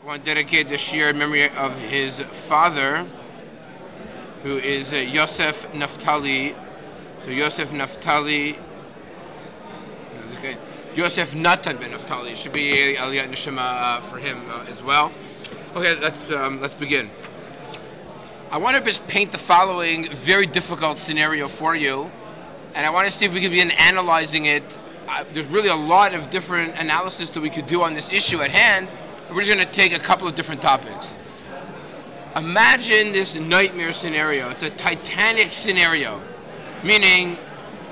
want to dedicate this year in memory of his father, who is Yosef Naftali. So Yosef Naftali, Yosef Natan ben Naftali. It should be Aliyat Neshama for him as well. Okay, let's begin. I want to just paint the following very difficult scenario for you, and I want to see if we can begin analyzing it. There's really a lot of different analysis that we could do on this issue at hand. We're just going to take a couple of different topics. Imagine this nightmare scenario. It's a Titanic scenario, meaning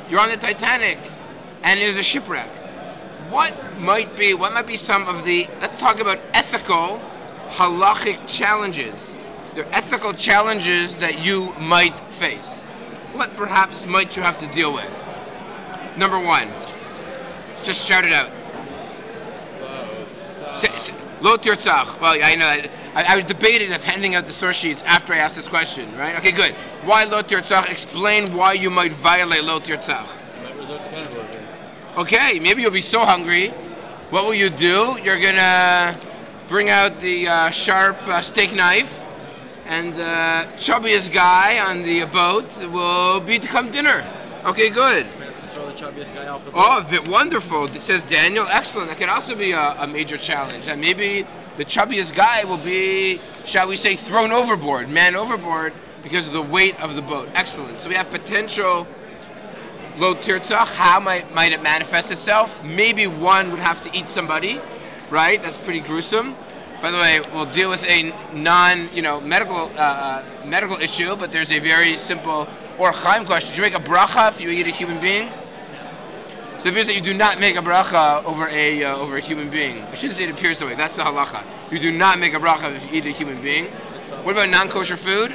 you're on the Titanic and there's a shipwreck. What might be some of the, let's talk about ethical, halachic challenges. They're ethical challenges that you might face. What perhaps might you have to deal with? Number one, just shout it out. Lo tirtzach. Well, I know. I was debating of handing out the source sheets after I asked this question, right? Okay, good. Why lo tirtzach? Explain why you might violate lo tirtzach. Okay, maybe you'll be so hungry. What will you do? You're gonna bring out the sharp steak knife, and the chubbiest guy on the boat will become dinner. Okay, good. Oh, wonderful. It says Daniel. Excellent. That could also be a major challenge. And maybe the chubbiest guy will be, shall we say, thrown overboard, man overboard, because of the weight of the boat. Excellent. So we have potential lo tirtzach. How might it manifest itself? Maybe one would have to eat somebody, right? That's pretty gruesome. By the way, we'll deal with a medical issue, but there's a very simple or chaim question. Do you make a bracha if you eat a human being? So it means that you do not make a bracha over a human being. I shouldn't say it appears that way. That's the halacha. You do not make a bracha if you eat a human being. What about non-kosher food?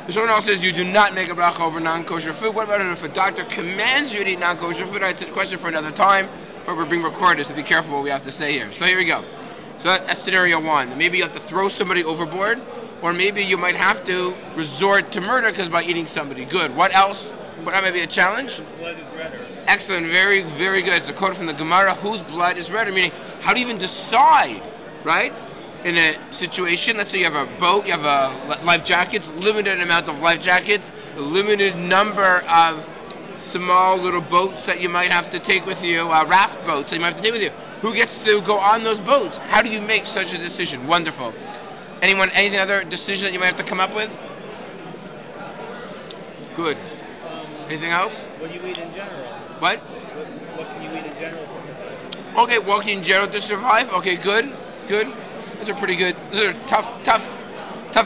Someone else says you do not make a bracha over non-kosher food. What about if a doctor commands you to eat non-kosher food? It's a question for another time. But we're being recorded, so be careful what we have to say here. So here we go. So that's scenario one. Maybe you have to throw somebody overboard, or maybe you might have to resort to murder because by eating somebody. Good. What else? What might be a challenge? Blood is redder. Excellent. Very, very good. It's a quote from the Gemara. Whose blood is redder? Meaning, how do you even decide, right? In a situation, let's say you have a boat, you have life jackets, limited amount of life jackets, a limited number of small little boats that you might have to take with you, raft boats that you might have to take with you. Who gets to go on those boats? How do you make such a decision? Wonderful. Anything other decision that you might have to come up with? Good. Anything else? What do you eat in general? What can you eat in general to survive? Okay, what in general to survive? Okay, good. Those are pretty good. Those are tough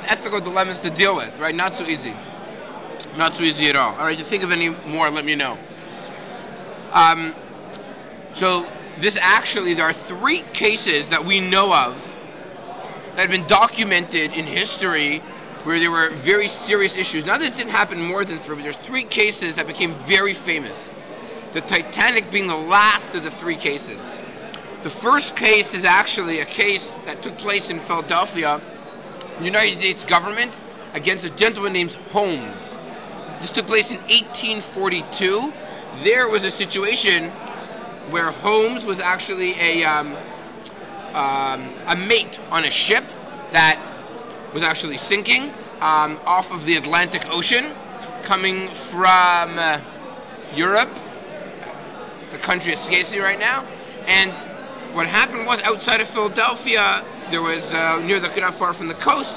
ethical dilemmas to deal with, right? Not so easy. Not so easy at all. All right, if you think of any more, let me know. So there are three cases that we know of that have been documented in history where there were very serious issues. Now, this didn't happen more than three, but there's three cases that became very famous. The Titanic being the last of the three cases. The first case is actually a case that took place in Philadelphia, the United States government, against a gentleman named Holmes. This took place in 1842. There was a situation where Holmes was actually a mate on a ship that was actually sinking off of the Atlantic Ocean, coming from Europe. The country escapes me right now. And what happened was, outside of Philadelphia, there was not far from the coast,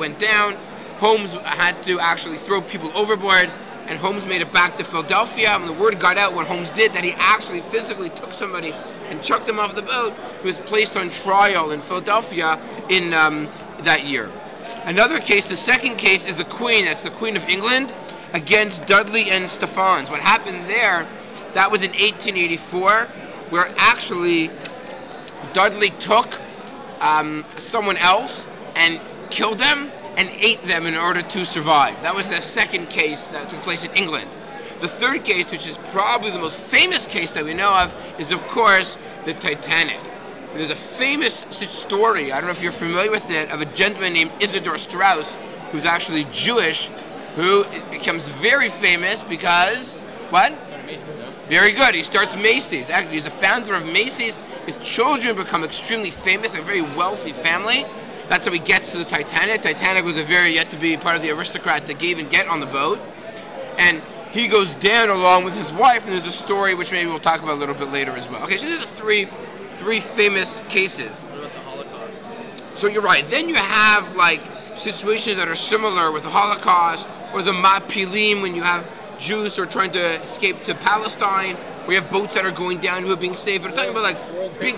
went down. Holmes had to actually throw people overboard, and Holmes made it back to Philadelphia. When the word got out, what Holmes did, that he actually physically took somebody and chucked them off the boat. He was placed on trial in Philadelphia in that year. Another case, the second case, is the Queen. That's the Queen of England against Dudley and Stephens. What happened there, that was in 1884, where actually Dudley took someone else and killed them and ate them in order to survive. That was the second case that took place in England. The third case, which is probably the most famous case that we know of, is, of course, the Titanic. There's a famous story, I don't know if you're familiar with it, of a gentleman named Isidor Straus, who's actually Jewish, who becomes very famous because, what? Very good. He starts Macy's. Actually, he's the founder of Macy's, His children become extremely famous, a very wealthy family. That's how he gets to the Titanic. Titanic was a very yet to be part of the aristocrats that gave and get on the boat. And he goes down along with his wife, and there's a story which maybe we'll talk about a little bit later as well. Okay, so these are three famous cases. What about the Holocaust? So you're right. Then you have like situations that are similar with the Holocaust or the Mapilim, when you have Jews who are trying to escape to Palestine. We have boats that are going down who are being saved. But I'm talking about like big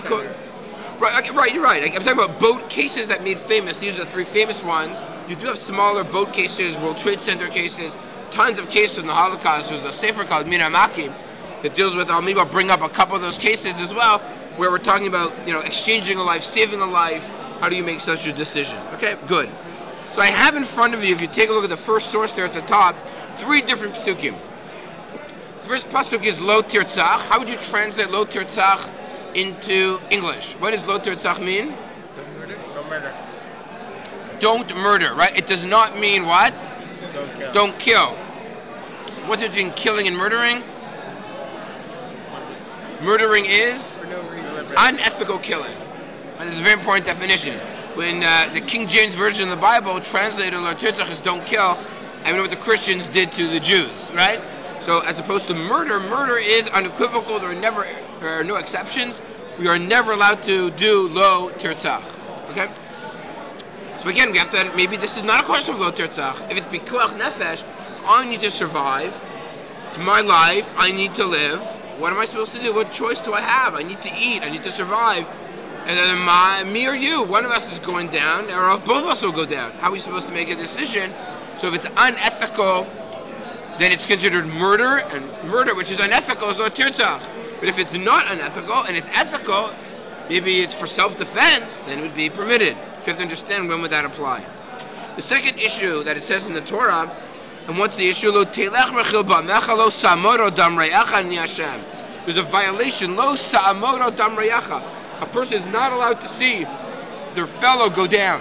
right, you're right. I'm talking about boat cases that made famous. These are the three famous ones. You do have smaller boat cases, World Trade Center cases, tons of cases in the Holocaust. There's a sefer called Mina Makim that deals with, maybe I'll bring up a couple of those cases as well, where we're talking about, exchanging a life, saving a life. How do you make such a decision? Okay, good. So I have in front of you, if you take a look at the first source there at the top, three different psukim. The first pasuk is Lo Tirtzach. How would you translate Lo Tirtzach into English? What does Lo Tirtzach mean? Don't murder. Don't murder, right? It does not mean what? Don't kill. Don't kill. What's the difference between killing and murdering? Murdering is For no reason. unethical killing. And this is a very important definition. When the King James Version of the Bible translated Lo Tirtzach as don't kill, I know what the Christians did to the Jews, right? So as opposed to murder, murder is unequivocal. There are no exceptions. We are never allowed to do Lo Tirtzach. Okay? So again, we have to, maybe this is not a question of Lo Tirtzach. If it's Pikuach Nefesh, I need to survive. It's my life. I need to live. What am I supposed to do? What choice do I have? I need to eat. I need to survive. And then me or you, one of us is going down, or both of us will go down. How are we supposed to make a decision? So if it's unethical, then it's considered murder, and murder, which is unethical, is Lo Tirtzach. But if it's not unethical and it's ethical, maybe it's for self-defense, then it would be permitted. You have to understand, when would that apply? The second issue that it says in the Torah, and what's the issue? Lo telech rechil ba'mecha lo sa'amoro dam re'acha ni Hashem. There's a violation. Lo sa'amoro dam re'acha. A person is not allowed to see their fellow go down.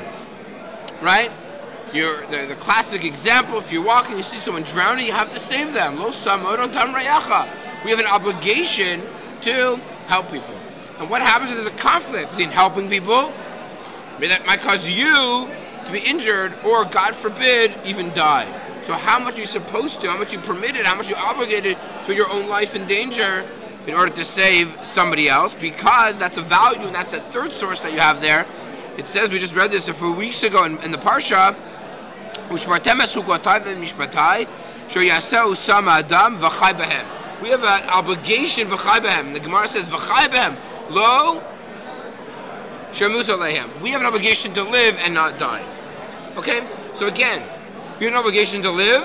Right? The classic example, if you walk and you see someone drowning, you have to save them. Lo sa'amoro dam re'acha. We have an obligation to help people. And what happens if there's a conflict between helping people? Maybe that might cause you to be injured, or God forbid, even die. So how much are you supposed to, how much you permitted, how much you obligated to put your own life in danger in order to save somebody else? Because that's a value, and that's that third source that you have there. It says, we just read this a few weeks ago in the Parsha, we have an obligation, the Gemara says, Lo we have an obligation to live and not die. Okay? So again, we have an obligation to live,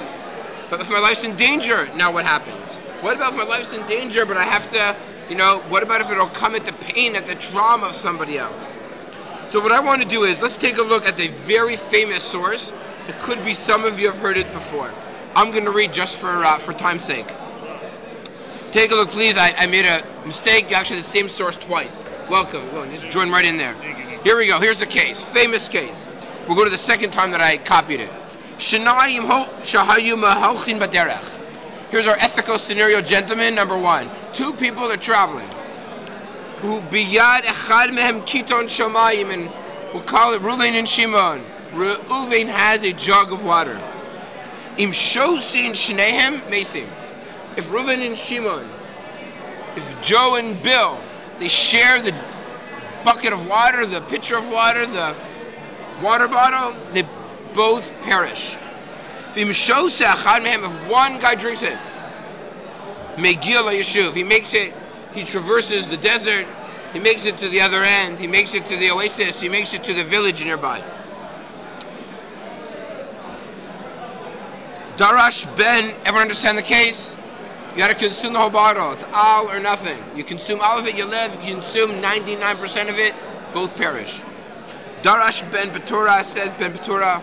but if my life's in danger, now what happens? What about if my life's in danger, but I have to, what about if it'll come at the pain, at the trauma of somebody else? So what I want to do is, let's take a look at the very famous source. It could be some of you have heard it before. I'm going to read just for time's sake. Take a look, please. I made a mistake. Actually, the same source twice. Welcome. Just join right in there. Here we go. Here's the case. Famous case. We'll go to the second time that I copied it. Here's our ethical scenario, gentlemen. Number one. Two people are traveling. And we'll call it Reuven and Shimon. Reuven has a jug of water. If Reuven and Shimon, if Joe and Bill, they share the bucket of water, the pitcher of water, the water bottle, they both perish. If one guy drinks it, he makes it, he traverses the desert, he makes it to the other end, he makes it to the oasis, he makes it to the village nearby. Darash Ben, everyone understand the case? You got to consume the whole bottle. It's all or nothing. You consume all of it, you live. You consume 99% of it, both perish. Darash Ben Betura says, Ben Betura,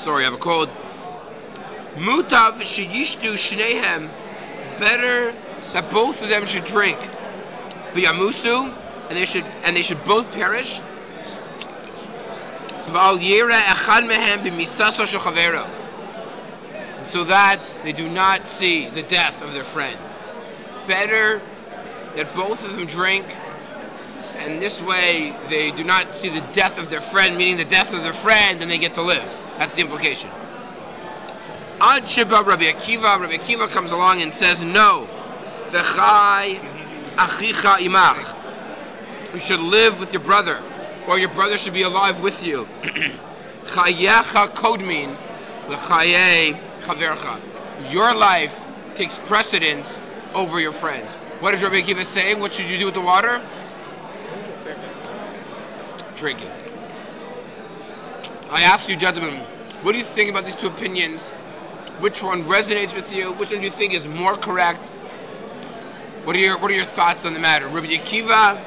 sorry, I have a cold. Mutav sheyishtu shnehem, better that both of them should drink. V'yamusu, and they should both perish. V'al yira echad mehem b'misaso shel chavero, so that they do not see the death of their friend. Better that both of them drink, and this way they do not see the death of their friend, meaning the death of their friend, and they get to live. That's the implication. Ad Sheba Rabbi Akiva comes along and says, no, V'chai achicha imach. You should live with your brother, or your brother should be alive with you. Chayecha kodmin l'chayei chavercha. Your life takes precedence over your friends. What is Rabbi Akiva saying? What should you do with the water? Drink it. I ask you, gentlemen, what do you think about these two opinions? Which one resonates with you? Which one do you think is more correct? What are your thoughts on the matter? Rabbi Akiva,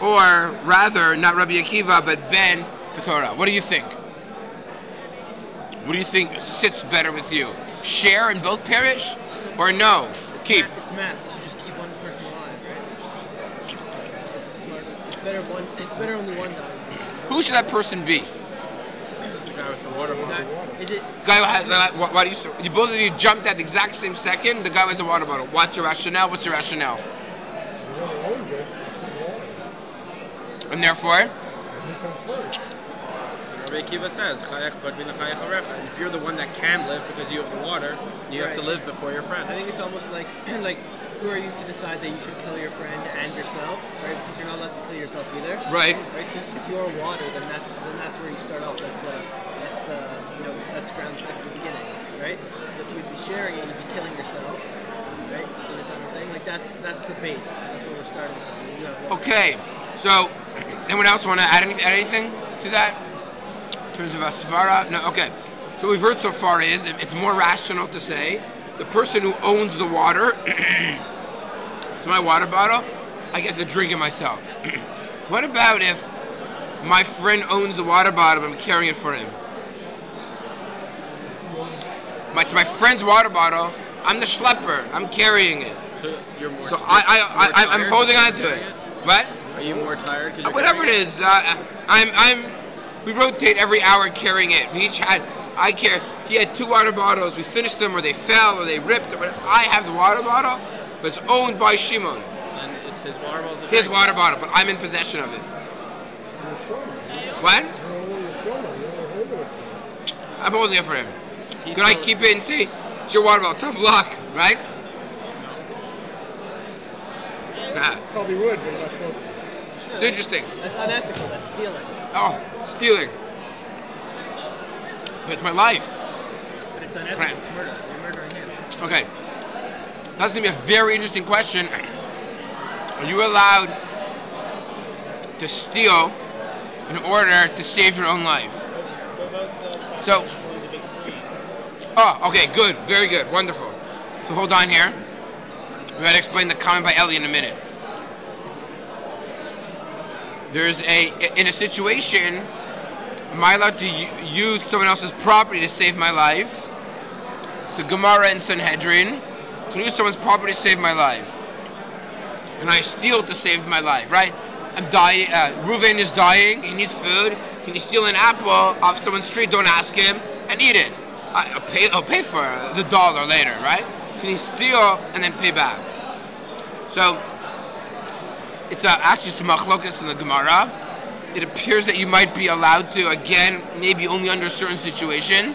or rather, not Rabbi Akiva, but Ben Torah. What do you think? What do you think sits better with you? Share and both perish, or no? Keep. It's math. Just keep one person alive, right? It's better only one dies. Who should that person be? The guy with the water bottle. Is it? Guy who has. Why do you both of you jumped at the exact same second? The guy with the water bottle. What's your rationale? What's your rationale? And therefore, Rabbi Akiva says, if you're the one that can live because you have the water, you have to live before your friend. I think it's almost like who are you to decide that you should kill your friend and yourself, right? Because you're not allowed to kill yourself either. Right. Right. So if you're water, then that's where you start off. That's ground check at the beginning, right? So if you'd be sharing it, you'd be killing yourself, right? So that's what I'm saying. Like that's the base. That's where we're starting from. Okay. So, anyone else want to add anything to that? In terms of a svara? No, okay. So what we've heard so far is, it's more rational to say, the person who owns the water, it's my water bottle, I get to drink it myself. What about if my friend owns the water bottle, but I'm carrying it for him? It's my friend's water bottle, I'm the schlepper, I'm carrying it. So you're more. So I'm holding on to it. What? Are you more tired? Whatever it is, we rotate every hour carrying it. He had 2 water bottles. We finished them, or they fell, or they ripped. Or I have the water bottle, but it's owned by Shimon. And it's his water bottle. His water bottle, but I'm in possession of it. What? I'm holding it for him. Can I keep it and see? It's your water bottle. Tough luck, right? Probably would, but not supposed to. It's interesting. That's unethical. That's stealing. Oh, stealing. But it's my life. But it's unethical. Right. It's murder. You're murdering him. Okay. That's going to be a very interesting question. Are you allowed to steal in order to save your own life? So, okay, good. Very good. Wonderful. So hold on here. We're going to explain the comment by Ellie in a minute. There's in a situation, am I allowed to use someone else's property to save my life? The Gemara in Sanhedrin, can use someone's property to save my life? Can I steal to save my life, right? I'm dying, Reuven is dying, he needs food. Can you steal an apple off someone's street? Don't ask him, and eat it. I'll pay for the dollar later, right? Can you steal and then pay back? So, it's actually some machlokas in the Gemara. It appears that you might be allowed to, again, maybe only under certain situations.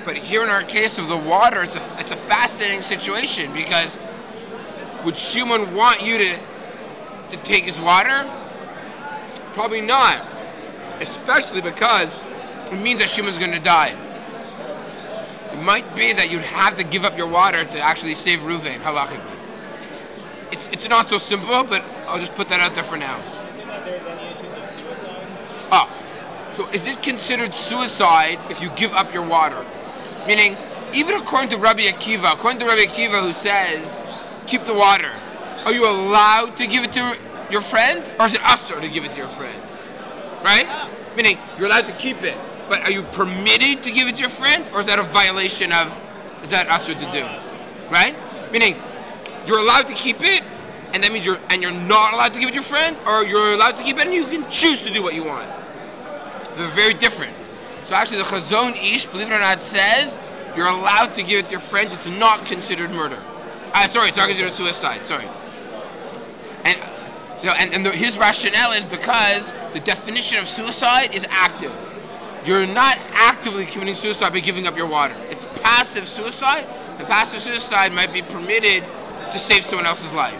But here in our case of the water, it's a fascinating situation, because would Shimon want you to take his water? Probably not. Especially because it means that Shimon's going to die. It might be that you'd have to give up your water to actually save Reuven, halachically. It's not so simple, but I'll just put that out there for now. So is it considered suicide if you give up your water? Meaning, even according to Rabbi Akiva, who says, keep the water, are you allowed to give it to your friend, or is it asur to give it to your friend? Right? Meaning, you're allowed to keep it, but are you permitted to give it to your friend, or is that a violation of, is that asur to do? Right? Meaning, you're allowed to keep it, and that means you're not allowed to give it to your friend, or you're allowed to keep it and you can choose to do what you want. They're very different. So actually the Chazon Ish, believe it or not, says you're allowed to give it to your friends. It's not considered murder. It's not considered suicide, sorry. His rationale is because the definition of suicide is active. You're not actively committing suicide by giving up your water. It's passive suicide, and passive suicide might be permitted to save someone else's life.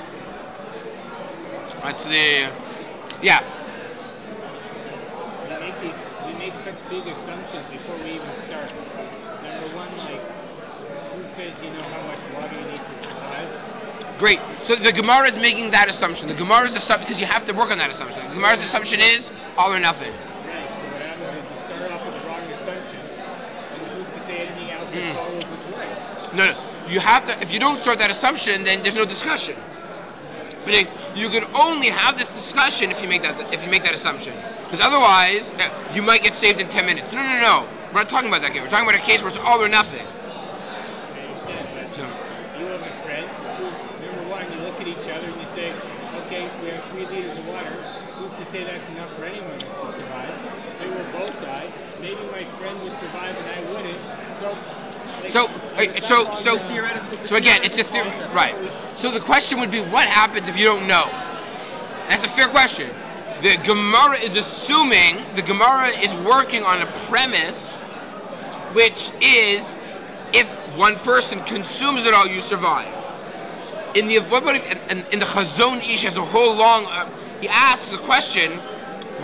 That's yeah. We make such big assumptions before we even start. Number one, like, who says you know how much water you need to survive? Great. So the Gemara is making that assumption. The Gemara's assumption, because you have to work on that assumption. The Gemara's assumption is all or nothing. Right. So what happens is you start off with the wrong assumption, and who's to say anything else that follows its way? No. You have to. If you don't start that assumption, then there's no discussion. Meaning, you can only have this discussion if you make that assumption. Because otherwise, you might get saved in 10 minutes. No. We're not talking about that case. We're talking about a case where it's all or nothing. You have a friend who, number one, you look at each other and you say, okay, we have 3 liters of water. Who's to say that's enough for anyone to survive? They will both die. Maybe my friend would survive and I wouldn't. So again, it's a theory, right? So the question would be, what happens if you don't know? That's a fair question. The Gemara is working on a premise, which is, if one person consumes it all, you survive. In the Chazon Ish has a whole long. He asks the question,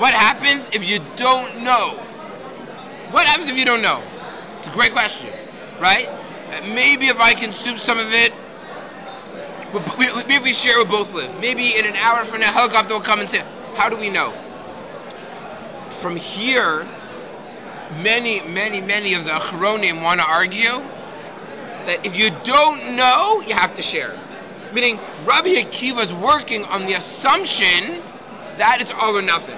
what happens if you don't know? What happens if you don't know? It's a great question, right? Maybe if I consume some of it, maybe we share, we'll both live. Maybe in an hour from now, a helicopter will come and say, how do we know? From here, many of the Achronim want to argue that if you don't know, you have to share. Meaning, Rabbi Akiva is working on the assumption that it's all or nothing.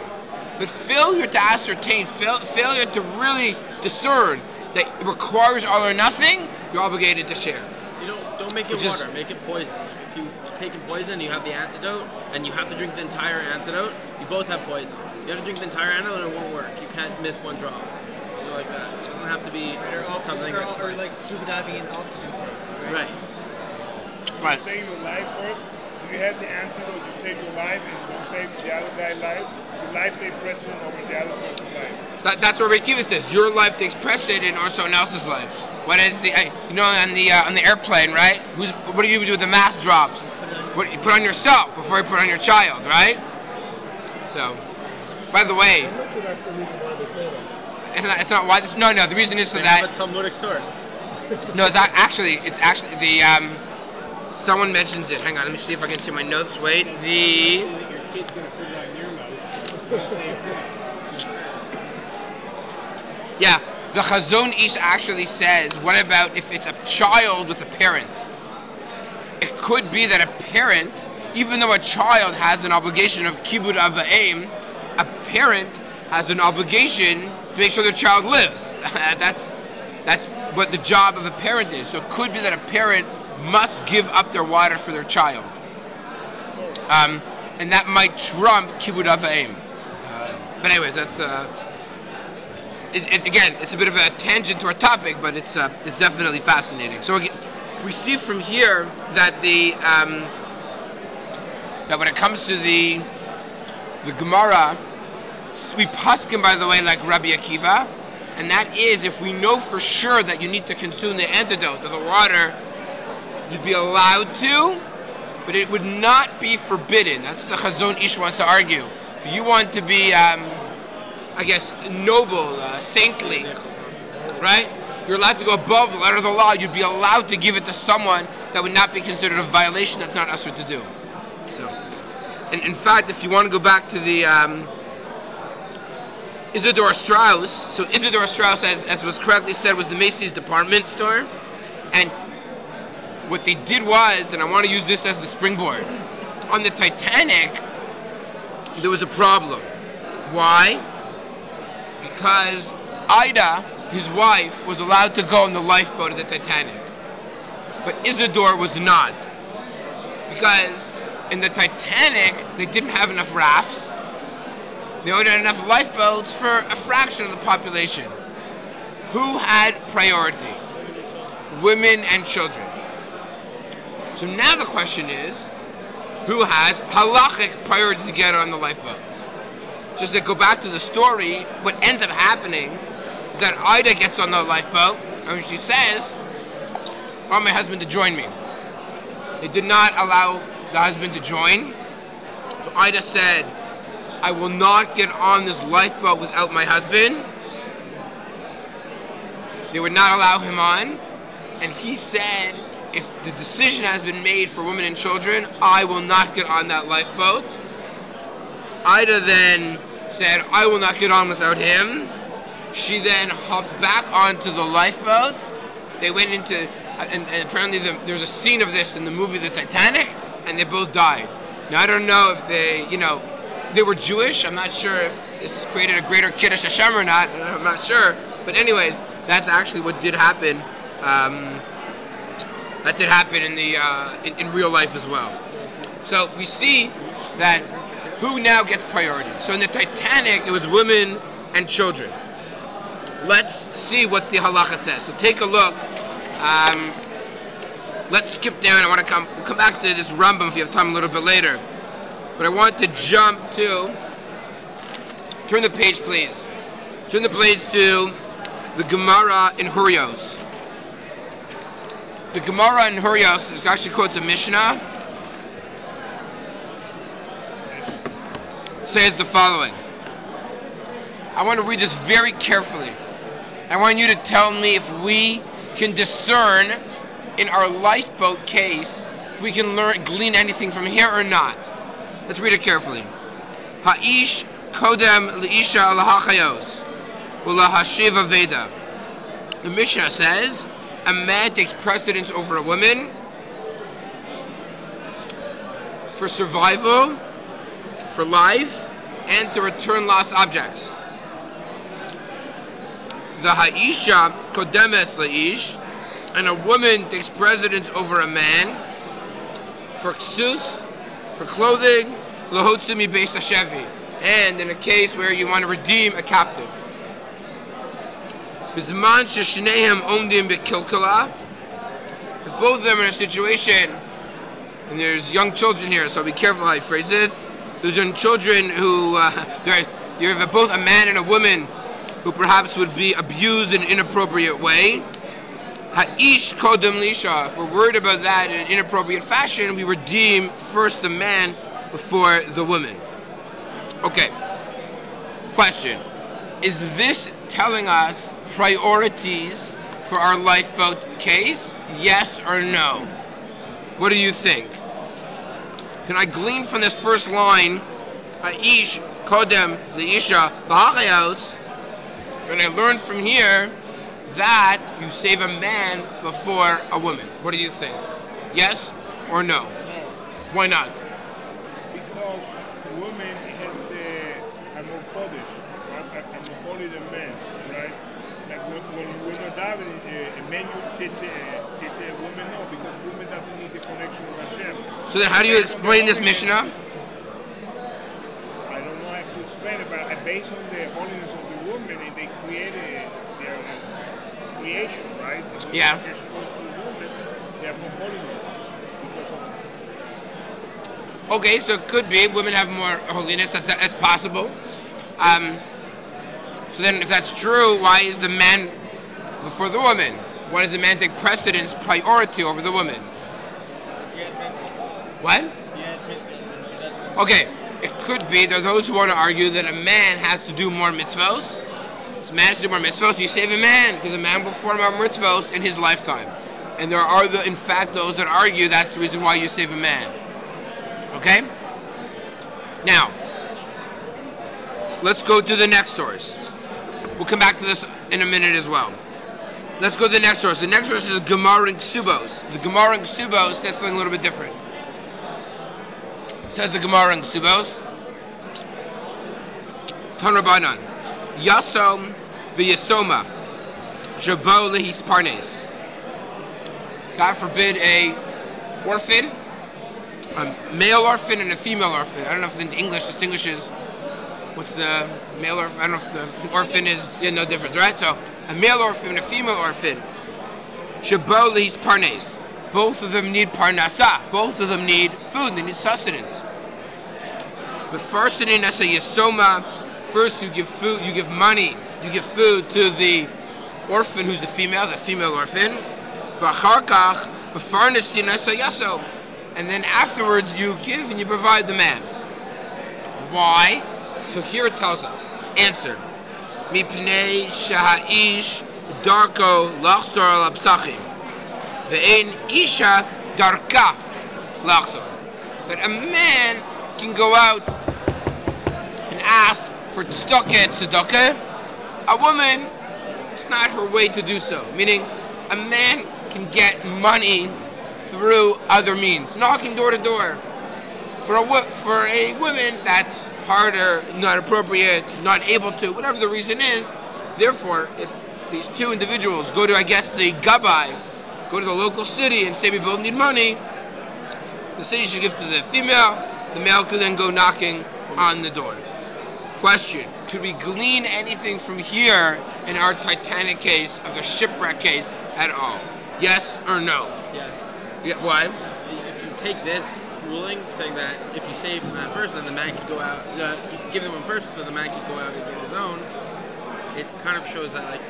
But failure to ascertain, failure to really discern that it requires all or nothing, you're obligated to share. Don't make it water, make it poison. If you take poison, you have the antidote, and you have to drink the entire antidote, you both have poison. You have to drink the entire antidote and it won't work. You can't miss one drop. Something like that. It doesn't have to be something that's or like scuba diving in oxygen tanks, right? Right. Saving your life first. If you have the antidote, you save your life, and you don't save the other guy's life. Your life takes precedent over the other person's life. That's what Rabbi Akiva says. Your life takes precedent over someone else's life. What is on the airplane, right? What do you do with the mask drops? What you put on yourself before you put on your child, right? So, by the way, it's not why. No. The reason is so that. It's a Talmudic source. No, it's actually someone mentions it. Hang on, let me see if I can see my notes. Wait, Your kid's gonna put it on your mouth. Yeah, the Chazon Ish actually says, what about if it's a child with a parent? It could be that a parent, even though a child has an obligation of kibud av va'em, a parent has an obligation to make sure their child lives. That's what the job of a parent is. So it could be that a parent must give up their water for their child. And that might trump kibud av va'em. But anyways, that's... Again, it's a bit of a tangent to our topic, but it's definitely fascinating. So we see from here that that when it comes to the Gemara, we paskin, by the way, like Rabbi Akiva, and that is, if we know for sure that you need to consume the antidote of the water, you'd be allowed to, but it would not be forbidden. That's what the Chazon Ish wants to argue. If you want to be noble, saintly, right? You're allowed to go above the letter of the law. You'd be allowed to give it to someone that would not be considered a violation. That's not usher to do. So, and in fact, if you want to go back to the Isidore Strauss, so Isidore Strauss, as was correctly said, was the Macy's department store, and what they did was, and I want to use this as the springboard, on the Titanic, there was a problem. Why? Because Ida, his wife, was allowed to go on the lifeboat of the Titanic. But Isidore was not. Because in the Titanic, they didn't have enough rafts. They only had enough lifeboats for a fraction of the population. Who had priority? Women and children. So now the question is, who has halachic priority to get on the lifeboat. Just to go back to the story, what ends up happening is that Ida gets on the lifeboat, and she says, I want my husband to join me. They did not allow the husband to join. So Ida said, I will not get on this lifeboat without my husband. They would not allow him on. And he said, if the decision has been made for women and children, I will not get on that lifeboat. Ida then said, I will not get on without him. She then hopped back onto the lifeboat. They went into, and apparently there's a scene of this in the movie The Titanic, and they both died. Now I don't know if they, they were Jewish. I'm not sure if this created a greater Kiddush Hashem or not. I'm not sure. But anyways, that's actually what did happen. That did happen in real life as well. So we see that who now gets priority. So in the Titanic, it was women and children. Let's see what the halacha says. So take a look. Let's skip down. I want to we'll come back to this Rambam if you have time a little bit later. But I want to jump to, turn the page please. Turn the page to the Gemara in Hurios. The Gemara in Hurios is actually quotes a Mishnah. Says the following. I want to read this very carefully. I want you to tell me if we can discern in our lifeboat case, if we can glean anything from here or not. Let's read it carefully. Ha'ish kodem leisha lahachayos ulahashiv aveda. The Mishnah says a man takes precedence over a woman for survival, for life, and to return lost objects. The ha'isha kodemes la'ish, and a woman takes precedence over a man for ksus, for clothing, lahotzimi beis hashevi, and in a case where you want to redeem a captive. Bizman sheshnehem omdim bekilkala. If both of them are in a situation, and there's young children here, so be careful how you phrase this. There's young children who, you have both a man and a woman who perhaps would be abused in an inappropriate way. Ha'ish kodem lisha. If we're worried about that in an inappropriate fashion, we redeem first the man before the woman. Okay. Question. Is this telling us priorities for our lifeboat case? Yes or no? What do you think? Can I glean from this first line, Ha'ish kodem liisha b'hachayos, and I learn from here that you save a man before a woman? What do you think? Yes or no? Why not? Because the woman has a more Kodesh, a more holy than man, right? Like when we're not davening, a man would sit a woman, no, because woman doesn't need the connection with Hashem. So then how do you explain this Mishnah? I don't know how to explain it, but based on the holiness of the woman, they created their creation, right? Yeah. They're supposed to do it. They have more holiness because of it. Okay, so it could be women have more holiness. That's possible. So then, if that's true, why is the man before the woman? Why does the man take precedence, priority over the woman? What? Okay, it could be there are those who want to argue that a man has to do more mitzvos. So a man has to do more mitzvos. You save a man because a man will perform more mitzvos in his lifetime. And there are, in fact, those that argue that's the reason why you save a man. Okay? Now, let's go to the next source. We'll come back to this in a minute as well. Let's go to the next source. The next source is Gemara in Ksubos. The Gemara in Ksubos says something a little bit different. It says the Gemara in Ksubos, Tan Rabbanan, Yasom v'Yasoma, Jabo lehis parnes. God forbid a orphan, a male orphan and a female orphan. I don't know if the English distinguishes what's the male orphan. I don't know if the orphan is no difference, right? So a male orphan and a female orphan. Shabo lehis parnes. both of them need parnasah. Both of them need food. They need sustenance. But first in Nasa Yesoma, first you give food, you give money, you give food to the orphan who's the female orphan. And then afterwards you give and you provide the man. Why? So here it tells us. Answer. Mipnei shahaish darko lachzor al psachim. Ve'en isha darka lachzor. But a man can go out and ask for tzedakah. A woman, it's not her way to do so. Meaning, a man can get money through other means, knocking door to door. For a woman, that's harder, not appropriate, not able to, whatever the reason is. Therefore, if these two individuals go to, I guess, the Gabbai, go to the local city and say we both need money, the city should give to the female, the male could then go knocking on the door. Question, could we glean anything from here in our Titanic case, of the shipwreck case, at all? Yes or no? Yes. Yeah, why? If you take this ruling, saying that if you save the man first, then the man can go out, you can give them one first, so the man can go out and get his own, it kind of shows that, like,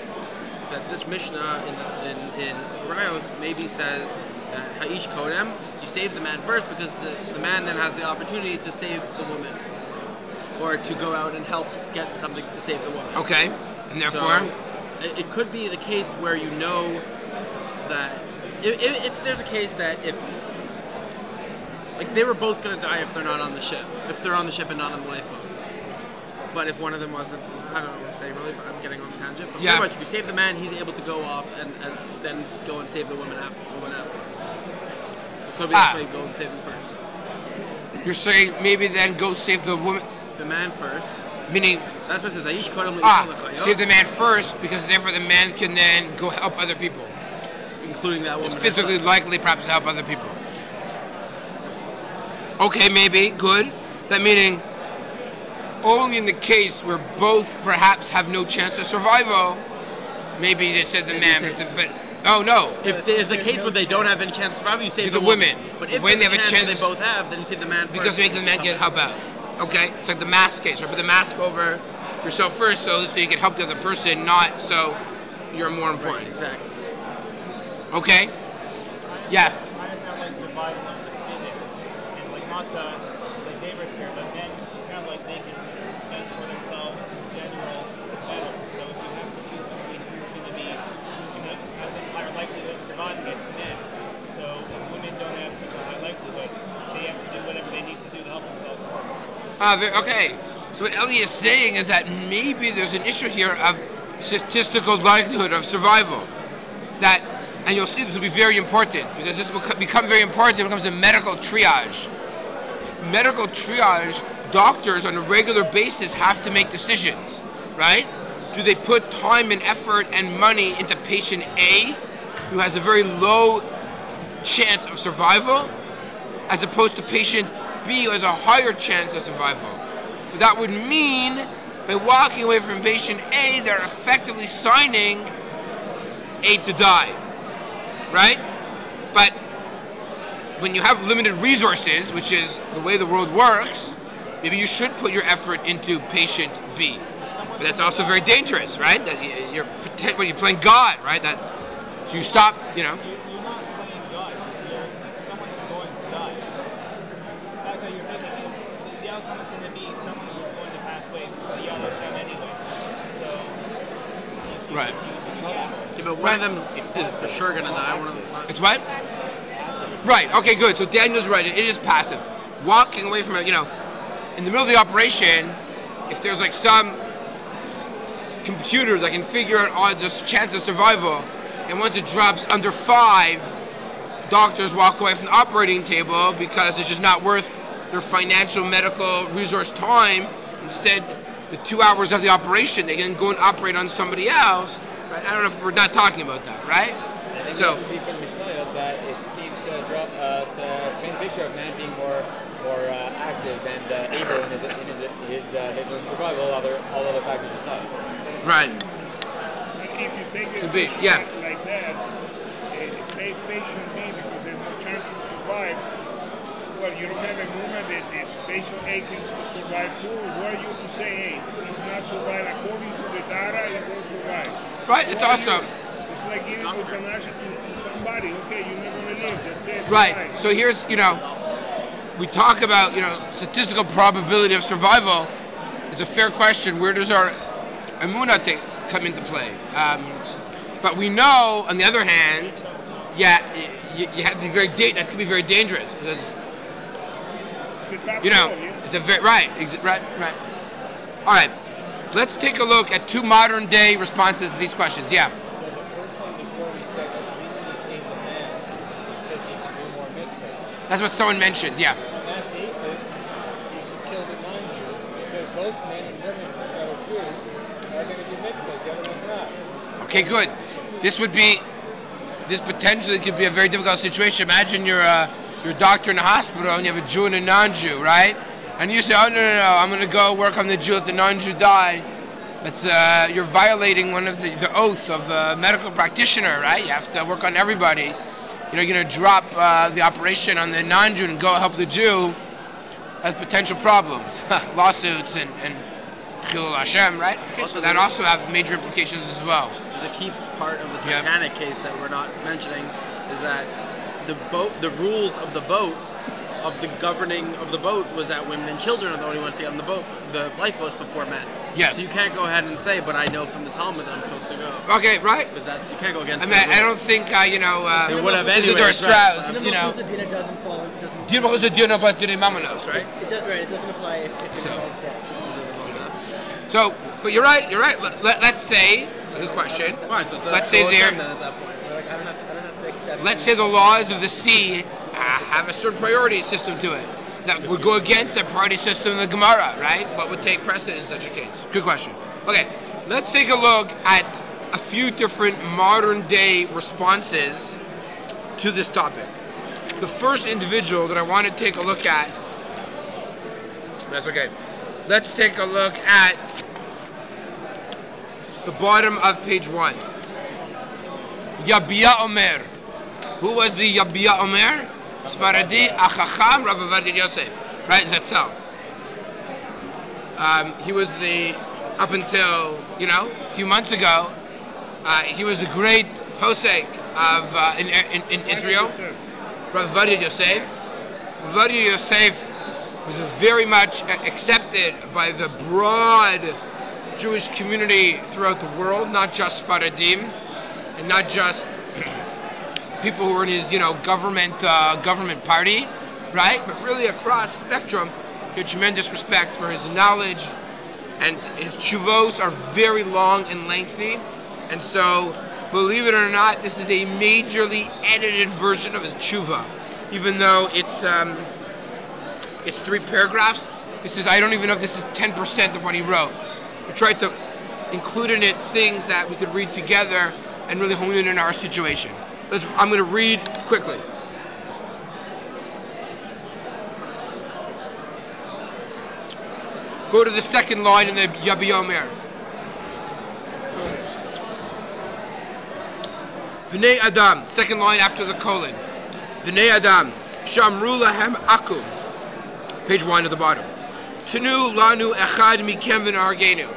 that this Mishnah in Rayos maybe says that Ha'ish Kodem, you save the man first because the man then has the opportunity to save the woman, or to go out and help get something to save the woman. Okay, and therefore? So, it could be the case where you know that, if there's a case that if, like, they were both going to die if they're not on the ship, if they're on the ship and not on the lifeboat. But if one of them wasn't, I don't know what to say really, but I'm getting on a tangent. But pretty much, if you save the man, he's able to go off and then go and save the woman after. Could be actually go and save him first. You're saying maybe then go save the woman? The man first. Meaning? That's what it says. Save the man first, because therefore the man can then go help other people. Including that woman. It's physically likely perhaps to help other people. Okay, maybe. Good. That meaning only in the case where both perhaps have no chance of survival, maybe they said the man, but oh no. If there's a case where they don't have any chance of survival, you save the women. But if when they have a chance, they both have, then you save the man first. Because make the man get help out. Okay, it's like the mask case, right? Put the mask over yourself first, so you can help the other person, not so you're more important. Right, exactly. Okay. Yes. I understand like survival of the fittest, and like not the neighbors here, but then kind of like they can fend for themselves in general better. So if you have to choose somebody who's going to be, has a higher likelihood of surviving it, men. So women don't have such a high likelihood. They have to do whatever they need to do to help themselves more. Okay. So what Eli is saying is that maybe there's an issue here of statistical likelihood of survival. That, and you'll see this will be very important, because this will become very important. It becomes a medical triage. Medical triage, doctors on a regular basis have to make decisions, right? Do they put time and effort and money into patient A, who has a very low chance of survival, as opposed to patient B, who has a higher chance of survival? So that would mean, by walking away from patient A, they're effectively signing A to die, right? But when you have limited resources, which is the way the world works, maybe you should put your effort into patient B. But that's also very dangerous, right? That you're playing God, right? That so you stop, You're not playing God. Someone's going to die. That's how you're thinking. The outcome is going to be someone who's going to pass away for the YACHAD anyway. So, right. Yeah, but one of them is for sure going to die. One of them. It's what? Right. Okay. Good. So Daniel's right. It is passive. Walking away from it, in the middle of the operation, if there's like some computer that can figure out odds of chance of survival, and once it drops under 5, doctors walk away from the operating table because it's just not worth their financial, medical resource time. Instead, the 2 hours of the operation, they can go and operate on somebody else. Right? I don't know if we're not talking about that, right? I think So. it could be from Mishnah that it seems to paint a picture of man being more active and able in his survival, all other factors aside. Right. If you take it Could be, yeah. like that, patient B, because there's chance to survive, well, you don't have a movement that the spatial ache is to survive too. Who are you to say, hey, he's not surviving? According to the data, he won't survive. Right, it's awesome. It's like giving euthanasia to somebody. Okay, you're not going to live. That's it. Right. Right. So here's, we talk about, statistical probability of survival. It's a fair question. Where does our emunah come into play? But we know, on the other hand, you have to be that could be very dangerous because, it's a very right. All right. Let's take a look at two modern day responses to these questions. Yeah. So the first one before we said that legally save the man, because he can do more mitzvahs. That's what someone mentioned. Yeah. On that basis, you should kill the non-Jew, because both men and women that are Jews are going to do mitzvahs, the other one's not. Okay, good. This potentially could be a very difficult situation. Imagine you're a doctor in a hospital and you have a Jew and a non-Jew, right? And you say, oh, no, I'm going to go work on the Jew. If the non-Jew die, you're violating one of the oaths of a medical practitioner, right? You have to work on everybody. You're going to drop the operation on the non-Jew and go help the Jew. Has potential problems, lawsuits and Hillel Hashem, right? Also, that also have major implications as well. The key part of the Titanic case that we're not mentioning is that the rules of the boat, of the governing of the boat, was that women and children are the only ones to get on the boat, the lifeboats before men. Yes. So you can't go ahead and say, but I know from the Talmud I'm supposed to go. Okay, right. Because you can't go against. I mean, I don't think it would have anyways. Strauss, Right. It doesn't fall. It doesn't right? It doesn't apply if it involves death. So, but you're right. Let's say, good question. Right, so let's say there. I don't have to accept. Let's say the laws of the sea have a certain priority system to it that would go against the priority system of the Gemara, right? What would take precedence in such a case? Good question. Okay, let's take a look at a few different modern day responses to this topic. The first individual that I want to take a look at. That's okay. Let's take a look at the bottom of page 1. Yabia Omer. Who was the Yabia Omer? Sfaradi Achacham Rabbi Wed Yosef. Right, Zetzel. He was up until, a few months ago, he was a great posek of in Israel. Rabbi Wed Yosef. Wed Yosef was very much accepted by the broad Jewish community throughout the world, not just Faradim, and not just people who were in his, government party, right? But really across the spectrum, he had tremendous respect for his knowledge, and his tshuvos are very long and lengthy, and so, believe it or not, this is a majorly edited version of his tshuva, even though it's 3 paragraphs. I don't even know if this is 10% of what he wrote. We tried to include in it things that we could read together and really hone in our situation. I'm going to read quickly. Go to the second line in the Yabi Omer. B'nei Adam, second line after the colon. B'nei Adam, Shamru lahem akum. Page 1 at the bottom. Tenu lanu echad mikem v'nargenu.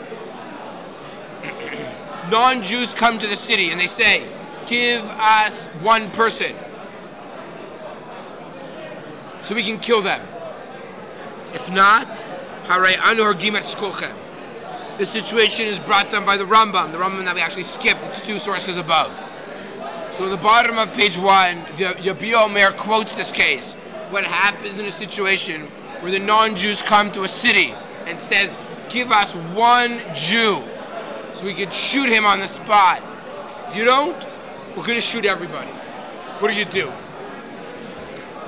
Non-Jews come to the city and they say, give us one person so we can kill them. If not, haray anu hargim et shkolchem. The situation is brought down by the Rambam that we actually skipped. It's 2 sources above. So at the bottom of page 1, the Yabi Omer quotes this case. What happens in a situation where the non-Jews come to a city and says, give us one Jew so we could shoot him on the spot. If you don't, we're going to shoot everybody. What do?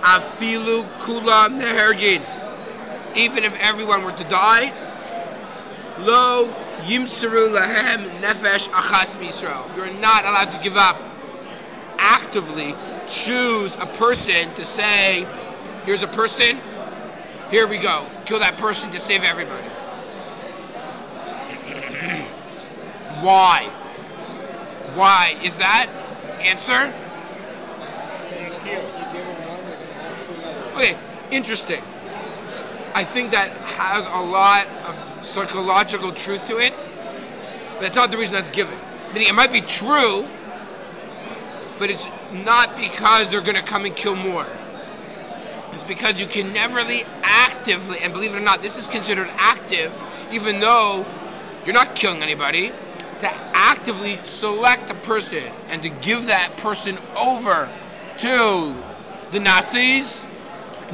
Afilu kula nehergin. Even if everyone were to die, lo yimseru lahem nefesh achas b'Yisrael. You're not allowed to give up. Actively choose a person to say, here's a person, here we go. Kill that person to save everybody. Why? Why is that? Answer? interesting. I think that has a lot of psychological truth to it, but it's not the reason that's given. Meaning it might be true, but it's not because they're going to come and kill more. It's because you can never really actively, and believe it or not, this is considered active, even though you're not killing anybody, to actively select a person and to give that person over to the Nazis,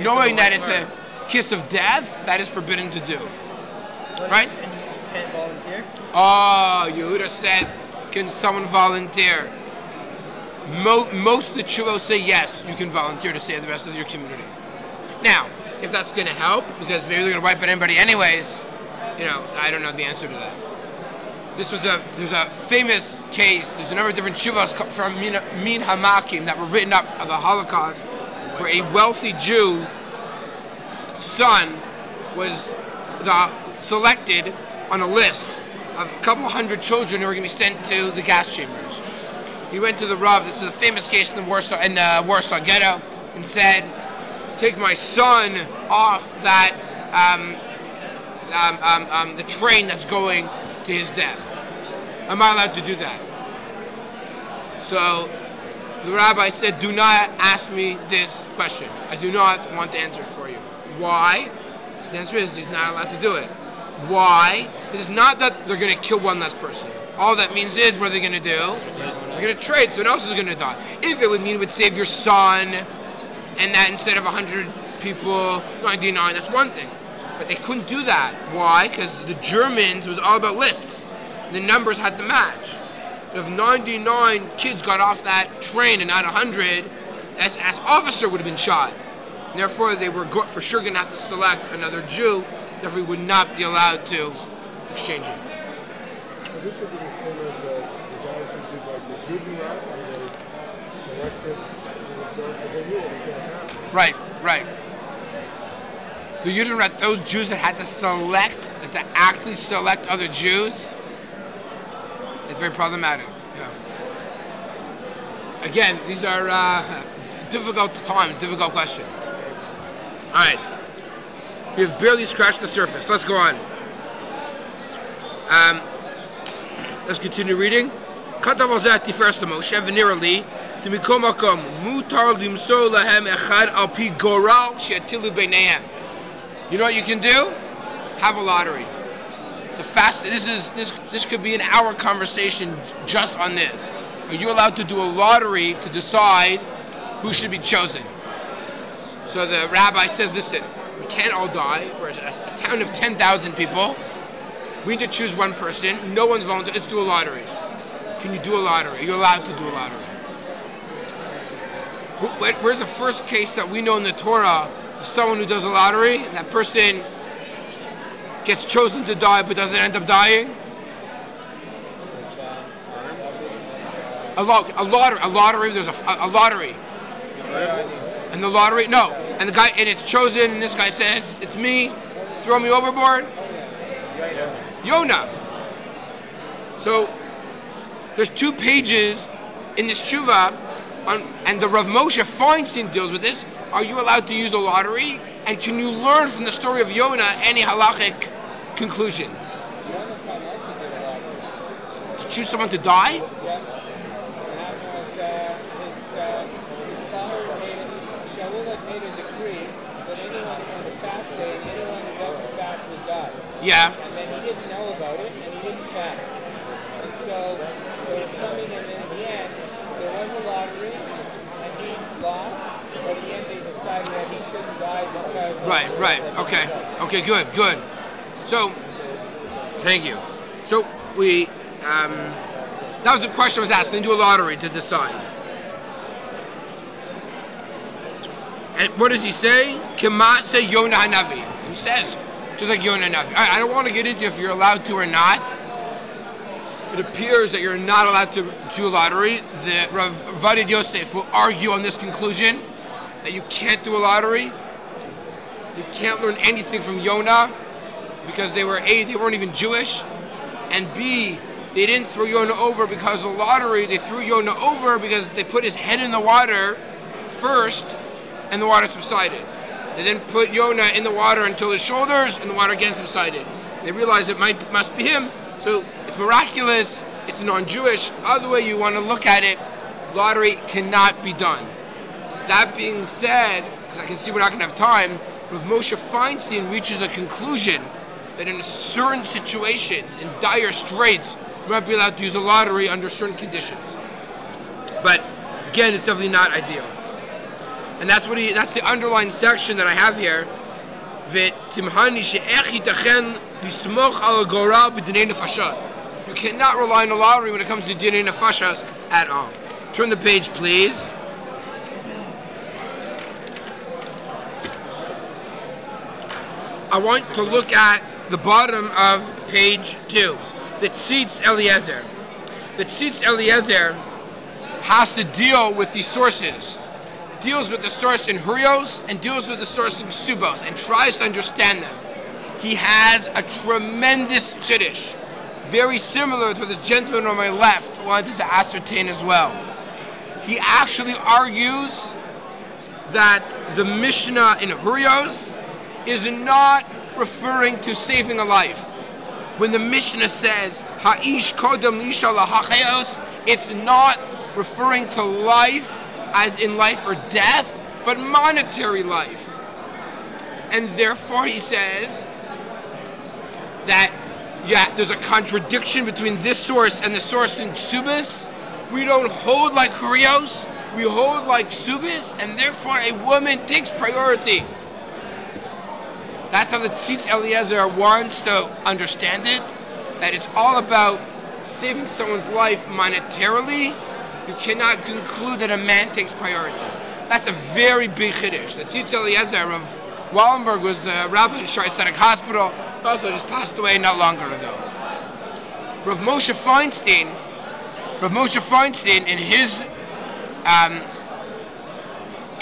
knowing that it's a kiss of death, that is forbidden to do. Right? And you can't volunteer? Oh, Yehuda said, can someone volunteer? Most of the chuvos say yes, you can volunteer to save the rest of your community. Now, if that's going to help, because maybe they're going to wipe out anybody anyways, I don't know the answer to that. There's a famous case, there's a number of different chuvos from Min Hamakim that were written up of the Holocaust, where a wealthy Jew son was selected on a list of a couple hundred children who were going to be sent to the gas chambers. He went to the Rav, this is a famous case in the Warsaw ghetto, and said, take my son off that the train that's going to his death. Am I allowed to do that? So the rabbi said, do not ask me this question. I do not want to answer it for you. Why? The answer is he's not allowed to do it. Why? It is not that they're going to kill one less person. All that means is, what are they going to do? They're going to trade. Someone else is going to die. If it would mean it would save your son, and that instead of 100 people, 99, that's one thing. But they couldn't do that. Why? Because the Germans, it was all about lists. The numbers had to match. If 99 kids got off that train and not 100, SS officer would have been shot. And therefore, they were for sure going to have to select another Jew. Therefore, we would not be allowed to exchange it. So this would be the same as the guys who did like the Judenrat, and they selected Right. The Judenrat, those Jews that had to select, that to actually select other Jews, it's very problematic. Again, these are difficult times, difficult questions. All right. We have barely scratched the surface. Let's go on. Let's continue reading. כתב על זה התפארת למשה ונראה לי שמכל מקום מותר למסור להם אחד על פי גורל שיטילו ביניהם. You know what you can do? Have a lottery. This could be an hour conversation just on this. Are you allowed to do a lottery to decide who should be chosen? So the rabbi says, listen, we can't all die. We're a town of 10,000 people. We need to choose one person. No one's volunteering. Let's do a lottery. Can you do a lottery? Are you allowed to do a lottery? Where's the first case that we know in the Torah of someone who does a lottery and that person gets chosen to die but doesn't end up dying? A lottery. There's a lottery. And the lottery, no. And the guy, and it's chosen, and this guy says, it's me, throw me overboard. Yonah. So, there's 2 pages in this tshuva, and the Rav Moshe Feinstein deals with this. Are you allowed to use a lottery? And can you learn from the story of Yonah any halachic conclusion? To choose someone to die? Yeah. And then he didn't know about it, and he didn't fast. And so they were coming, and in the end, there was a lottery, and he lost, but in the end they decided that he shouldn't die because... Right. Okay, good. So, thank you. So, that was the question I was asking, do a lottery to decide. And what does he say? Kemat say Yonah Hanavi. He says, just like Yonah Hanavi. I don't want to get into if you're allowed to or not. It appears that you're not allowed to do a lottery. The Rav Wed Yosef will argue on this conclusion that you can't do a lottery. You can't learn anything from Yonah because they weren't even Jewish, and B, they didn't throw Yonah over because of the lottery. They threw Yonah over because they put his head in the water first, and the water subsided. They then put Yonah in the water until his shoulders, and the water again subsided. They realized it must be him, so it's miraculous, it's non-Jewish. Other way you want to look at it, lottery cannot be done. That being said, because I can see we're not going to have time, Rav Moshe Feinstein reaches a conclusion that in certain situations, in dire straits, you might be allowed to use a lottery under certain conditions. But again, it's definitely not ideal. And that's the underlying section that I have here. You cannot rely on a lottery when it comes to dinei nefashos at all. Turn the page, please. I want to look at the bottom of page 2. The Tzitz Eliezer. The Tzitz Eliezer has to deal with the sources. Deals with the source in Hurios and deals with the source in Ksubos and tries to understand them. He has a tremendous chiddush, very similar to the gentleman on my left who wanted to ascertain as well. He actually argues that the Mishnah in Hurios is not referring to saving a life. When the Mishnah says Ha'ish kodem lisha lahacheos, it's not referring to life as in life or death, but monetary life. And therefore he says that there's a contradiction between this source and the source in Ksubis. We don't hold like Hurios, we hold like Ksubis, and therefore a woman takes priority. That's how the Tzitz Eliezer wants to understand it, that it's all about saving someone's life monetarily. You cannot conclude that a man takes priority. That's a very big chiddush. The Tzitz Eliezer of Wallenberg was the Rabbi in Tzitanic Hospital, also just passed away not longer ago. Rav Moshe Feinstein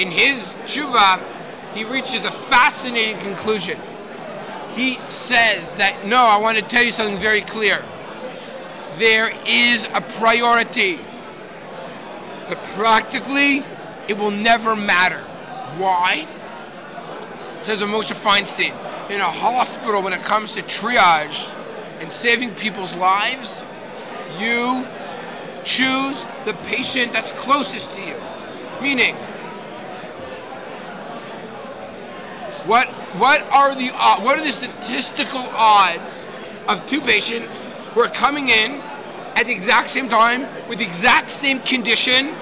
in his tshuva, he reaches a fascinating conclusion. He says that, no, I want to tell you something very clear. There is a priority. But practically, it will never matter. Why? Says Moshe Feinstein, in a hospital when it comes to triage and saving people's lives, you choose the patient that's closest to you. Meaning, what are the statistical odds of two patients who are coming in at the exact same time, with the exact same condition,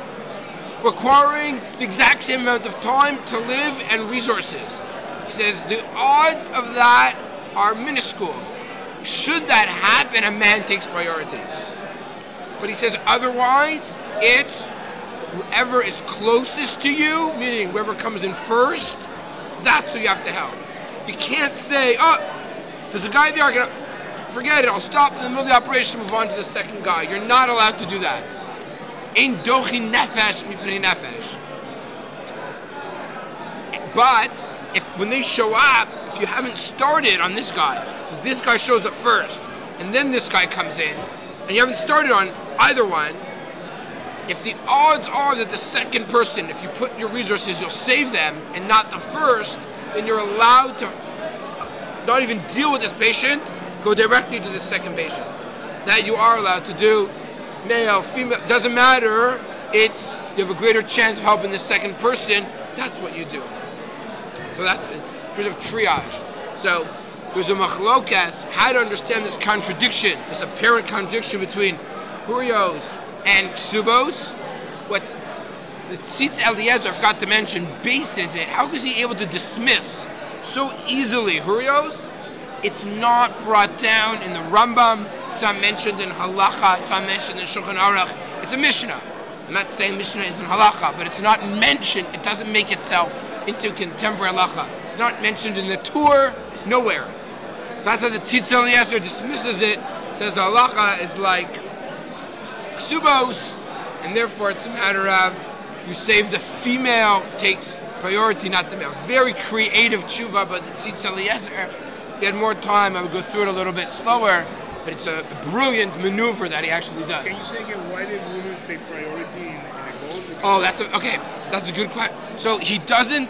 requiring the exact same amount of time to live and resources? He says the odds of that are minuscule. Should that happen, a man takes priority. But he says otherwise, it's whoever is closest to you, meaning whoever comes in first, that's who you have to help. You can't say, oh, there's a guy there, forget it, I'll stop in the middle of the operation and move on to the second guy. You're not allowed to do that. Ein dochi nefesh mipnei nefesh. But when they show up, if you haven't started on this guy, so this guy shows up first, and then this guy comes in, and you haven't started on either one, if the odds are that the second person, if you put your resources, you'll save them, and not the first, then you're allowed to not even deal with this patient, go directly to the second patient. That you are allowed to do. Male, female, doesn't matter. You have a greater chance of helping the second person. That's what you do. So that's a bit of triage. So there's a machlokas, how to understand this contradiction, this apparent contradiction between Hurios and Ksubos. What the Tzitz Eliezer, I forgot to mention, bases it. How is he able to dismiss so easily Hurios? It's not brought down in the Rambam, it's not mentioned in Halacha, it's not mentioned in Shulchan Aruch. It's a Mishnah. I'm not saying Mishnah isn't Halacha, but it's not mentioned, it doesn't make itself into contemporary Halacha. It's not mentioned in the Torah, nowhere. That's how the Tzitz Eliezer dismisses it, says the Halacha is like Ksubos, and therefore it's a matter of you save the female, takes priority, not the male. Very creative tshuva, but the Tzitz Eliezer, if he had more time, I would go through it a little bit slower, but it's a brilliant maneuver that he actually does. Can you say again, why did women take priority in the goal? Oh, that's a good question. So he doesn't,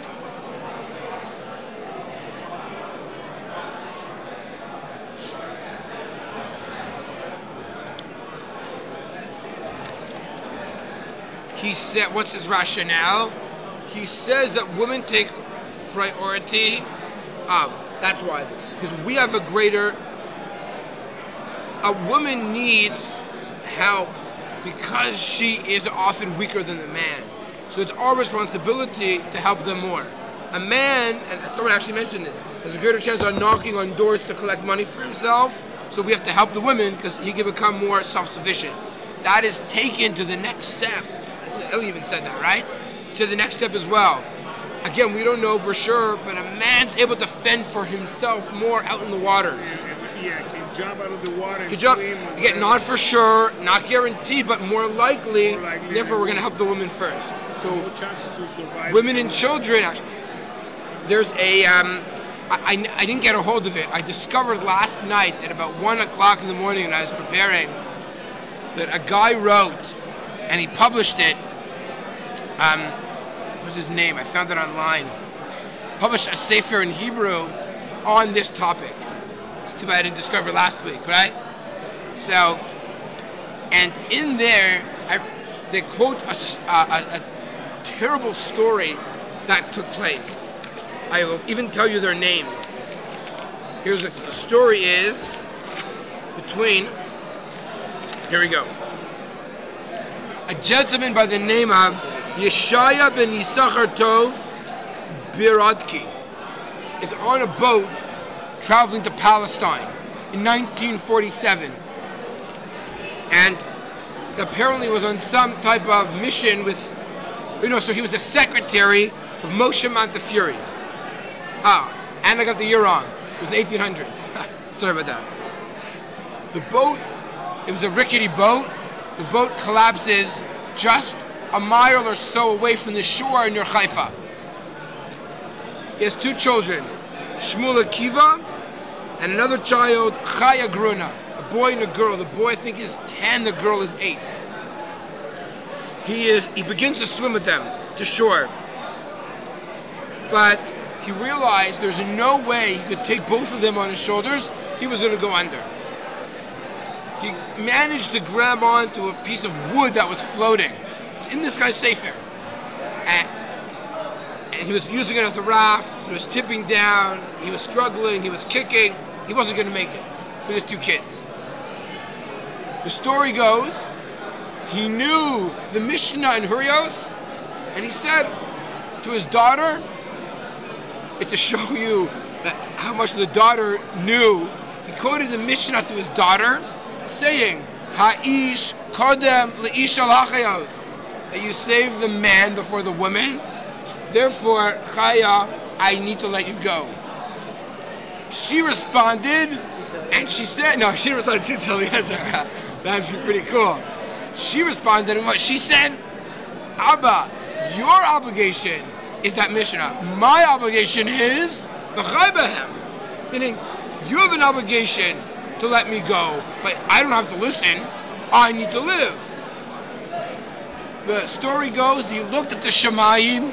He said, what's his rationale? He says that women take priority. That's why. Because we have a greater... A woman needs help because she is often weaker than the man. So it's our responsibility to help them more. A man, and someone actually mentioned this, has a greater chance of knocking on doors to collect money for himself, so we have to help the women because he can become more self-sufficient. That is taken to the next step. Hillel even said that, right? To the next step as well. Again, we don't know for sure, but a man's able to fend for himself more out in the water. Yeah, can jump out of the water. Can jump. Again, not for sure, not guaranteed, but more likely. Therefore, we're going to help the women first. So, no chances to survive. Women and children. There's a. I didn't get a hold of it. I discovered last night at about 1 o'clock in the morning when I was preparing that a guy wrote, and he published it. What's his name? I found it online. Published a sefer in Hebrew on this topic. Too bad I didn't discover last week, right? So, and in there, they quote a terrible story that took place. I will even tell you their names. Here's the story is between. Here we go. A gentleman by the name of Yeshaya ben Yisachar Tov Birodki is on a boat traveling to Palestine in 1947, and apparently was on some type of mission with, so he was the secretary of Moshe Montefiore. And I got the year wrong. It was 1800. Sorry about that. The boat, it was a rickety boat. The boat collapses just a mile or so away from the shore near Haifa. He has two children, Shmuel Akiva, and another child, Chaya Gruna, a boy and a girl. The boy, I think, is 10, the girl is 8. He begins to swim with them to shore. But he realized there's no way he could take both of them on his shoulders. He was going to go under. He managed to grab onto a piece of wood that was floating. It's in this guy's sefer. And he was using it as a raft. It was tipping down. He was struggling. He was kicking. He wasn't going to make it with his two kids. The story goes, he knew the Mishnah in Hurios, and he said to his daughter, it's to show you how much the daughter knew, he quoted the Mishnah to his daughter, saying, Ha'ish kodem le'ish al-hachayos, that you save the man before the woman, therefore, Chaya, I need to let you go. She responded, and she said, no, she responded to tell the answer. That'd be pretty cool. She responded, and what she said, Abba, your obligation is that Mishnah. My obligation is the Chaybahem. Meaning, you have an obligation to let me go, but I don't have to listen. I need to live. The story goes, he looked at the Shemayim,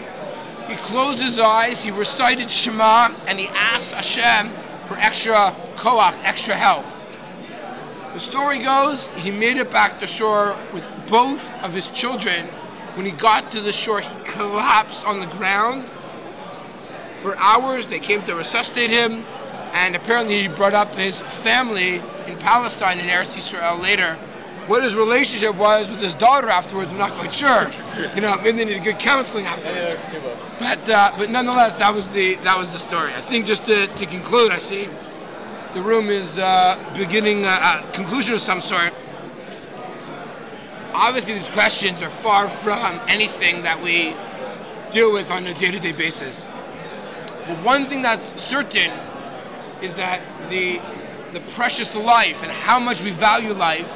he closed his eyes, he recited Shema, and he asked Hashem for extra koach, extra help. The story goes, he made it back to shore with both of his children. When he got to the shore, he collapsed on the ground. For hours, they came to resuscitate him, and apparently he brought up his family in Palestine in Eretz Yisrael later. What his relationship was with his daughter afterwards, I'm not quite sure. Maybe they needed good counseling afterwards. But nonetheless, that was the story. I think just to conclude, I see the room is beginning a conclusion of some sort. Obviously, these questions are far from anything that we deal with on a day-to-day basis. But one thing that's certain is that the precious life and how much we value life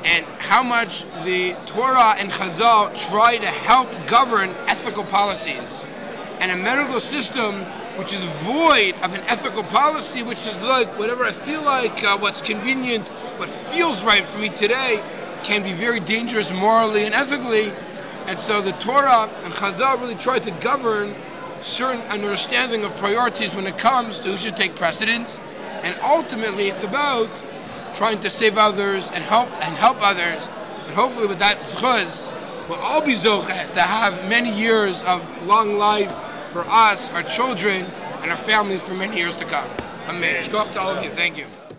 and how much the Torah and Chazal try to help govern ethical policies. And a medical system which is void of an ethical policy, which is like whatever I feel like, what's convenient, what feels right for me today, can be very dangerous morally and ethically. And so the Torah and Chazal really try to govern certain understanding of priorities when it comes to who should take precedence. And ultimately it's about trying to save others and help others. And hopefully with that zchuz, we'll all be zocheh to have many years of long life for us, our children, and our families for many years to come. Amen. Shkoch to all of you. Thank you.